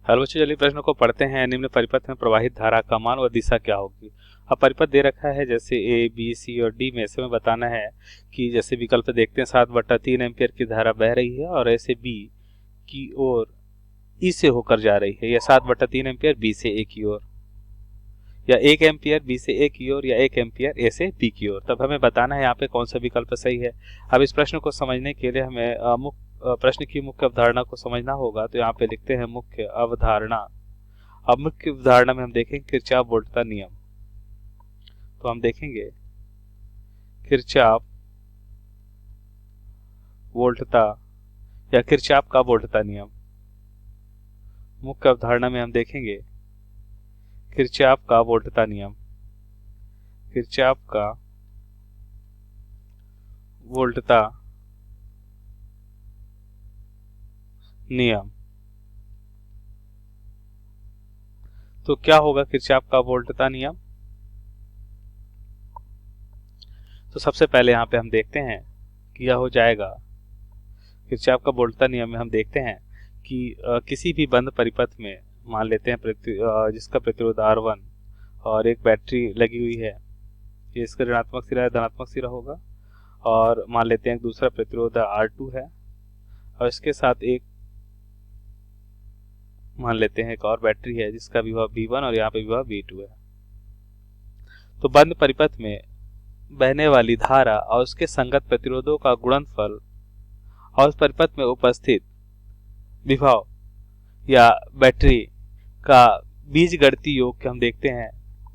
Hello बच्चों, चलिए प्रश्न को पढ़ते हैं। निम्न परिपथ में प्रवाहित धारा का मान और दिशा क्या होगी। अब परिपथ दे रखा है जैसे ए बी सी और डी में से हमें बताना है कि जैसे विकल्प देखते हैं 7/3 एम्पियर की धारा बह रही है और ऐसे बी की ओर ई से होकर जा रही है, या 7/3 एम्पियर बी से ए की ओर, या 1 एम्पियर बी से ए की ओर, या 1 एम्पियर ए से बी की ओर। तब हमें बताना है यहाँ पे कौन सा विकल्प सही है। अब इस प्रश्न को समझने के लिए हमें प्रश्न की मुख्य अवधारणा को समझना होगा। तो यहाँ पे लिखते हैं मुख्य अवधारणा। अब मुख्य उदाहरण में हम देखेंगे किरचॉफ वोल्टता नियम। तो हम देखेंगे किरचॉफ वोल्टता या किरचॉफ का वोल्टता नियम। मुख्य अवधारणा में हम देखेंगे किरचॉफ का वोल्टता नियम, किरचॉफ का वोल्टता नियम। तो क्या होगा किरचॉफ का वोल्टता नियम। तो सबसे पहले यहाँ पे हम देखते हैं कि यह हो जाएगा किरचॉफ का वोल्टता नियम में हम देखते हैं कि किसी भी बंद परिपथ में मान लेते हैं जिसका प्रतिरोध R1 और एक बैटरी लगी हुई है, ये इसका ऋणात्मक सिरा है, धनात्मक सिरा होगा। और मान लेते हैं दूसरा प्रतिरोध R2 है और इसके साथ एक मान लेते हैं एक और बैटरी है जिसका विभव V1 और यहाँ पे विभव V2 है। तो बंद परिपथ में बहने वाली धारा और उसके संगत प्रतिरोधों का गुणनफल और उस परिपथ में उपस्थित विभव या बैटरी का बीजगणितीय योग हम देखते हैं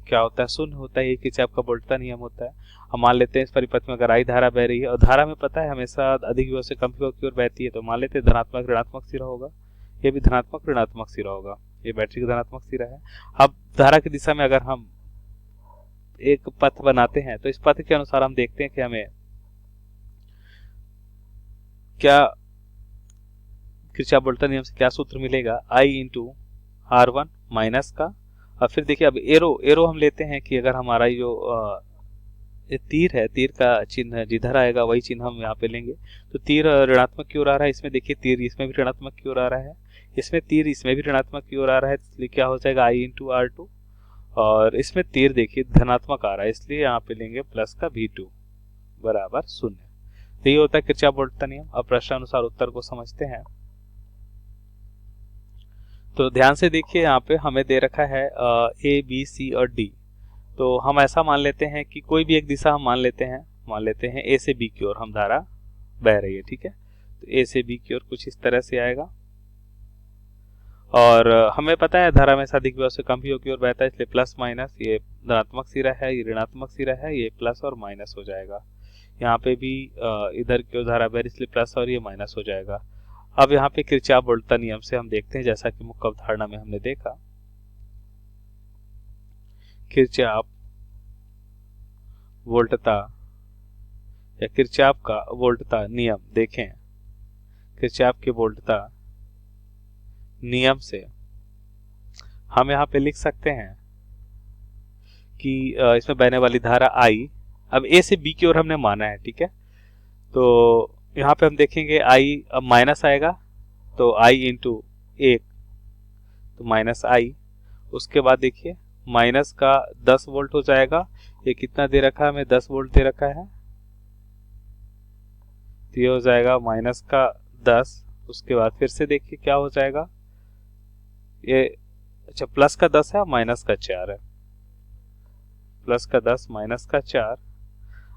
क्या होता है, शून्य होता है। ये किरचॉफ का वोल्टता नियम होता है। हम मान लेते हैं इस परिपथ में अगर आई धारा बह रही है और धारा में पता है हमेशा अधिक विभव से कम विभव की ओर बहती है, तो मान लेते हैं धनात्मक ऋणात्मक सिरा होगा, ये भी धनात्मक ऋणात्मक सिरा होगा, ये बैटरी का धनात्मक सिरा है। अब धारा की दिशा में अगर हम एक पथ बनाते हैं तो इस पथ के अनुसार हम देखते हैं कि हमें क्या किरचॉफ वोल्टता नियम से क्या सूत्र मिलेगा, I इंटू R1 माइनस का। और फिर देखिए अब एरो हम लेते हैं कि अगर हमारा जो ये तीर है, तीर का चिन्ह जिधर आएगा वही चिन्ह हम यहाँ पे लेंगे। तो तीर ऋणात्मक की ओर आ रहा है, इसमें देखिए तीर इसमें भी ऋणात्मक की ओर आ रहा है, इसमें तीर इसमें भी ऋणात्मक की ओर आ रहा है, इसलिए क्या हो जाएगा I इंटू R2। और इसमें तीर देखिए धनात्मक आ रहा है, इसलिए यहाँ पे लेंगे प्लस का V2 बराबर 0। तो ये होता है किरचॉफ वोल्टता नियम। अब प्रश्नानुसार उत्तर को समझते हैं। तो ध्यान से देखिए यहाँ पे हमें दे रखा है ए बी सी और डी। तो हम ऐसा मान लेते हैं कि कोई भी एक दिशा हम मान लेते हैं ए से बी की ओर हम धारा बह रही है, ठीक है। तो ए से बी की ओर कुछ इस तरह से आएगा और हमें पता है धारा में अधिक विभव से कम विभव की ओर बहता है, इसलिए प्लस माइनस, ये धनात्मक सिरा है, ये ऋणात्मक सिरा है, ये प्लस और माइनस हो जाएगा। यहाँ पे भी इधर की ओर धारा बह रही इसलिए प्लस और ये माइनस हो जाएगा। अब यहाँ पे किरचॉफ वोल्टता नियम से हम देखते हैं जैसा कि मुख्य अवधारणा में हमने देखा, किरचॉफ वोल्टता या किरचॉफ का वोल्टता नियम देखें। किरचॉफ के वोल्टता नियम से हम यहाँ पे लिख सकते हैं कि इसमें बहने वाली धारा I अब ए से बी की ओर हमने माना है, ठीक है। तो यहाँ पे हम देखेंगे I अब माइनस आएगा, तो I इंटू 1 तो माइनस I। उसके बाद देखिए माइनस का 10 वोल्ट हो जाएगा, ये कितना दे रखा है हमें 10 वोल्ट दे रखा है, तो ये हो जाएगा माइनस का 10। उसके बाद फिर से देखिए क्या हो जाएगा, ये अच्छा प्लस का 10 है माइनस का 4 है, प्लस का 10 माइनस का 4।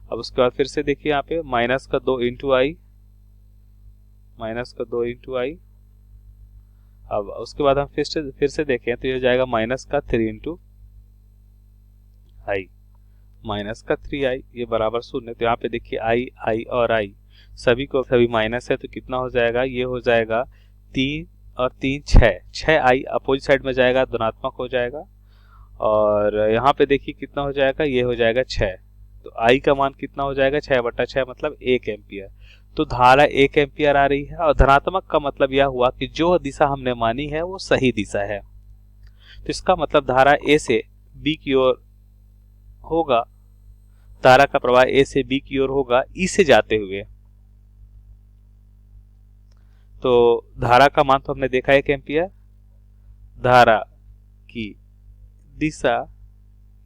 अब उसके बाद फिर से देखिए यहाँ पे माइनस का 2 इंटू आई, माइनस का 2 इंटू आई। अब उसके बाद हम फिर से देखें तो ये हो जाएगा माइनस का 3 इंटू आई, माइनस का 3i, ये बराबर 0। तो यहाँ पे देखिए आई और आई सभी को सभी माइनस है, तो कितना हो जाएगा, ये हो जाएगा 3 और 3 6i अपोजिट साइड में जाएगा, धनात्मक हो जाएगा। और यहाँ पे देखिए कितना हो जाएगा, ये हो जाएगा 6। तो आई का मान कितना हो जाएगा 6/6 मतलब 1 एम्पियर। तो धारा 1 एम्पियर आ रही है और धनात्मक का मतलब यह हुआ कि जो दिशा हमने मानी है वो सही दिशा है। तो इसका मतलब धारा ए से बी की ओर होगा, धारा का प्रवाह ए से बी की ओर होगा ई से जाते हुए। तो धारा का मान तो हमने देखा 1 एम्पियर, धारा की दिशा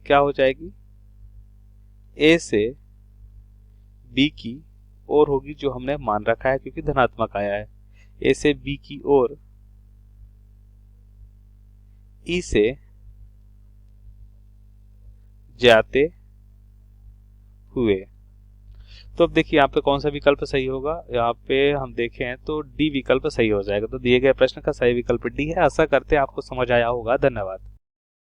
क्या हो जाएगी, ए से बी की ओर होगी, जो हमने मान रखा है क्योंकि धनात्मक आया है। ए से बी की ओर ई से जाते हुए। तो अब देखिए यहाँ पे कौन सा विकल्प सही होगा, यहाँ पे हम देखें तो डी विकल्प सही हो जाएगा। तो दिए गए प्रश्न का सही विकल्प डी है। आशा करते हैं आपको समझ आया होगा। धन्यवाद।